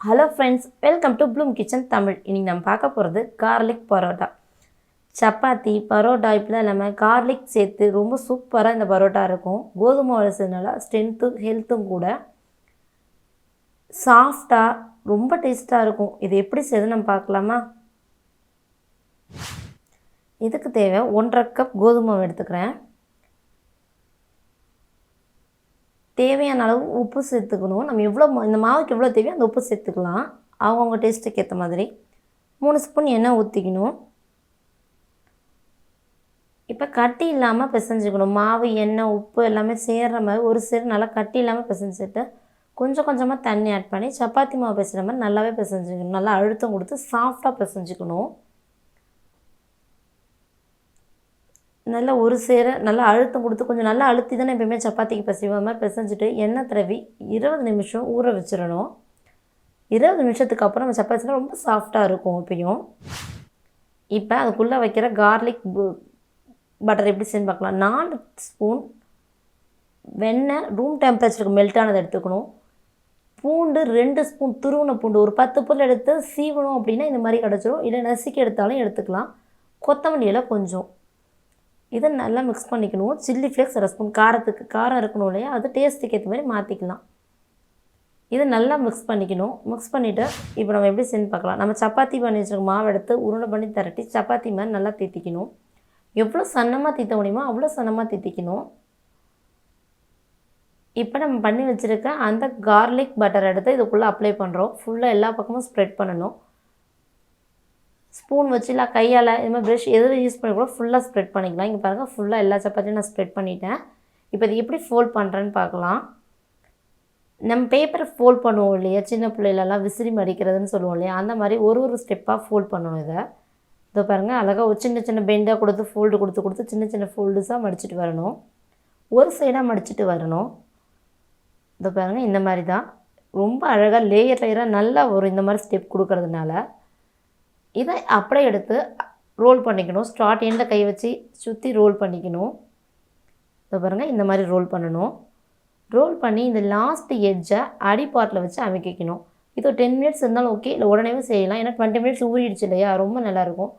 Hello friends, welcome to Bloom Kitchen Tamil. இன்னைக்கு நம்ம பார்க்க போறது garlic parotta. சப்பாத்தி பரோட்டா இப்பலாம் நம்ம garlic சேர்த்து ரொம்ப சூப்பரா இந்த பரோட்டா இருக்கும். கோதுமை மாவு சேர்த்தனால ஸ்ட்ரெngth ஹெல்த்தும் கூட. சாஃப்ட்டா ரொம்ப டேஸ்டா இருக்கும். இது எப்படி செய்யறது நம்ம பார்க்கலாமா? இதுக்கு தேவை 1/2 கப் கோதுமை மாவு எடுத்துக்கிறேன். தேவையான அளவு உப்பு சேர்த்துக்கணும். நம்ம எவ்வளோ இந்த மாவுக்கு எவ்வளோ தேவையோ அந்த உப்பு சேர்த்துக்கலாம். அவங்கவுங்க டேஸ்ட்டுக்கு ஏற்ற மாதிரி 3 ஸ்பூன் எண்ணெய் ஊற்றிக்கணும். இப்போ கட்டி இல்லாமல் பிசைஞ்சிக்கணும். மாவு எண்ணெய் உப்பு எல்லாமே சேர்கிற மாதிரி ஒரு சேர் நல்லா கட்டி இல்லாமல் பிசைஞ்சிட்டு கொஞ்சம் கொஞ்சமாக தண்ணி ஆட் பண்ணி சப்பாத்தி மாவு பிசைகிற மாதிரி நல்லாவே பிசைஞ்சிக்கணும். நல்லா அழுத்தம் கொடுத்து சாஃப்டாக பிசைஞ்சிக்கணும். நல்லா ஒரு சேர நல்லா அழுத்தம் கொடுத்து கொஞ்சம் நல்லா அழுத்தி தானே எப்பயுமே சப்பாத்திக்கு பிசைவோம். அது மாதிரி பிசைஞ்சிட்டு எண்ணெய் தடவி 20 நிமிஷம் ஊற வச்சிடணும். 20 நிமிஷத்துக்கு அப்புறம் நம்ம சப்பாத்தினா ரொம்ப சாஃப்டாக இருக்கும் எப்பயும். இப்போ அதுக்குள்ளே வைக்கிற கார்லிக் பட்டர் எப்படி செய்யணும் பார்க்கலாம். 4 ஸ்பூன் வெண்ணெய் ரூம் டெம்பரேச்சருக்கு மெல்ட்டானதை எடுத்துக்கணும். பூண்டு 2 ஸ்பூன் துருவின பூண்டு ஒரு 10 பொருள் எடுத்து சீவணும் அப்படின்னா இந்த மாதிரி கிடச்சிரும். இல்லை நசுக்கி எடுத்தாலும் எடுத்துக்கலாம். கொத்தமல்லி இலை கொஞ்சம். இதை நல்லா மிக்ஸ் பண்ணிக்கணும். சில்லி ஃப்ளேக்ஸ் 1 ஸ்பூன் காரத்துக்கு காரம் இருக்கணும் இல்லையா, அது டேஸ்ட்டுக்கு ஏற்ற மாதிரி மாற்றிக்கலாம். இதை நல்லா மிக்ஸ் பண்ணிக்கணும். மிக்ஸ் பண்ணிவிட்டு இப்போ நம்ம எப்படி செஞ்சு பார்க்கலாம். நம்ம சப்பாத்தி பண்ணி வச்சுருக்க மாவு எடுத்து உருண்டை பண்ணி திரட்டி சப்பாத்தி மாதிரி நல்லா தீத்திக்கணும். எவ்வளோ சன்னமாக தீத்த முடியுமோ அவ்வளோ சன்னமாக தீத்திக்கணும். இப்போ நம்ம பண்ணி வச்சுருக்க அந்த கார்லிக் பட்டர் எடுத்து இதுக்குள்ளே அப்ளை பண்ணுறோம். ஃபுல்லாக எல்லா பக்கமும் ஸ்ப்ரெட் பண்ணணும். ஸ்பூன் வச்சு இல்லை கையால் இது மாதிரி ப்ரஷ் எதில் யூஸ் பண்ணி கூட ஃபுல்லாக ஸ்ப்ரெட் பண்ணிக்கலாம். இங்கே பாருங்கள் ஃபுல்லாக எல்லா சப்பாத்தியும் நான் ஸ்ப்ரெட் பண்ணிட்டேன். இப்போ இது எப்படி ஃபோல்ட் பண்ணுறேன்னு பார்க்கலாம். நம்ம பேப்பரை ஃபோல்ட் பண்ணுவோம் இல்லையா, சின்ன பிள்ளைகளெல்லாம் விசிறி மடிக்கிறதுன்னு சொல்லுவோம் இல்லையா, அந்த மாதிரி ஒரு ஸ்டெப்பாக ஃபோல்ட் பண்ணணும். இதை பாருங்கள் அழகாக ஒரு சின்ன சின்ன பெண்டாக கொடுத்து ஃபோல்டு கொடுத்து சின்ன சின்ன ஃபோல்டுஸாக மடிச்சுட்டு வரணும். ஒரு சைடாக மடிச்சுட்டு வரணும். இதை பாருங்கள் இந்த மாதிரி தான் ரொம்ப அழகாக லேயராக நல்லா வரும். இந்த மாதிரி ஸ்டெப் கொடுக்கறதுனால இதை அப்படியே எடுத்து ரோல் பண்ணிக்கணும். ஸ்டார்ட் எண்டில் கை வச்சு சுற்றி ரோல் பண்ணிக்கணும். இதை பாருங்கள் இந்த மாதிரி ரோல் பண்ணணும். ரோல் பண்ணி இந்த லாஸ்ட் எட்ஜை அடிப்பாட்டில் வச்சு அமைக்கணும். இது ஒரு 10 மினிட்ஸ் இருந்தாலும் ஓகே, இல்லை உடனே செய்யலாம். ஏன்னா 20 மினிட்ஸ் ஊறிடுச்சு இல்லையா, ரொம்ப நல்லாயிருக்கும்.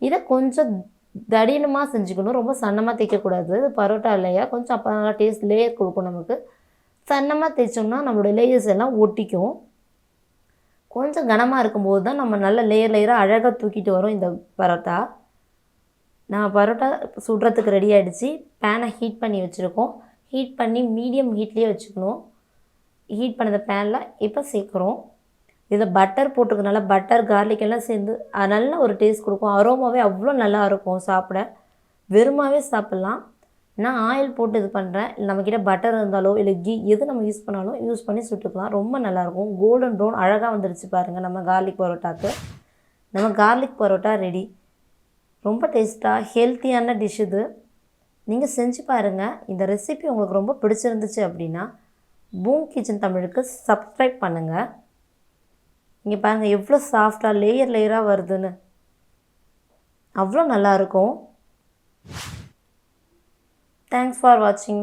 இதை கொஞ்சம் தடினமாக செஞ்சுக்கணும். ரொம்ப சன்னமாக தேய்க்கக்கூடாது. இது பரோட்டா இல்லையா, கொஞ்சம் அப்போ நல்லா டேஸ்ட் லேயர் கொடுக்கும். நமக்கு சன்னமாக தேய்ச்சோம்னா நம்மளுடைய லேயர்ஸ் எல்லாம் ஒட்டிக்கும். கொஞ்சம் கனமாக இருக்கும்போது தான் நம்ம நல்ல லேயராக அழகாக தூக்கிட்டு வரும் இந்த பரோட்டா. நான் பரோட்டா சுடுறதுக்கு ரெடி ஆகிடுச்சு. பேனை ஹீட் பண்ணி வச்சுருக்கோம். ஹீட் பண்ணி மீடியம் ஹீட்லேயே வச்சுக்கணும். ஹீட் பண்ணத பேனில் இப்போ சேர்க்குறோம். இதில் பட்டர் போட்டுக்கனால பட்டர் கார்லிக் எல்லாம் சேர்ந்து நல்ல ஒரு டேஸ்ட் கொடுக்கும். அரோமாவே அவ்வளோ நல்லா இருக்கும். சாப்பிட வெறுமாவே சாப்பிட்லாம். நான் ஆயில் போட்டு இது பண்ணுறேன். நம்மக்கிட்ட பட்டர் இருந்தாலோ இல்லை கீ எது நம்ம யூஸ் பண்ணாலும் யூஸ் பண்ணி சுட்டுக்கலாம். ரொம்ப நல்லாயிருக்கும். கோல்டன் ப்ரௌன் அழகாக வந்துருச்சு பாருங்கள். நம்ம கார்லிக் பரோட்டாக்கு நம்ம கார்லிக் பரோட்டா ரெடி. ரொம்ப டேஸ்ட்டாக ஹெல்த்தியான டிஷ் இது. நீங்கள் செஞ்சு பாருங்கள். இந்த ரெசிபி உங்களுக்கு ரொம்ப பிடிச்சிருந்துச்சு அப்படின்னா பூம் கிச்சன் தமிழுக்கு சப்ஸ்கிரைப் பண்ணுங்கள். இங்கே பாருங்கள் எவ்வளோ சாஃப்டாக லேயராக வருதுன்னு, அவ்வளோ நல்லாயிருக்கும். Thanks for watching.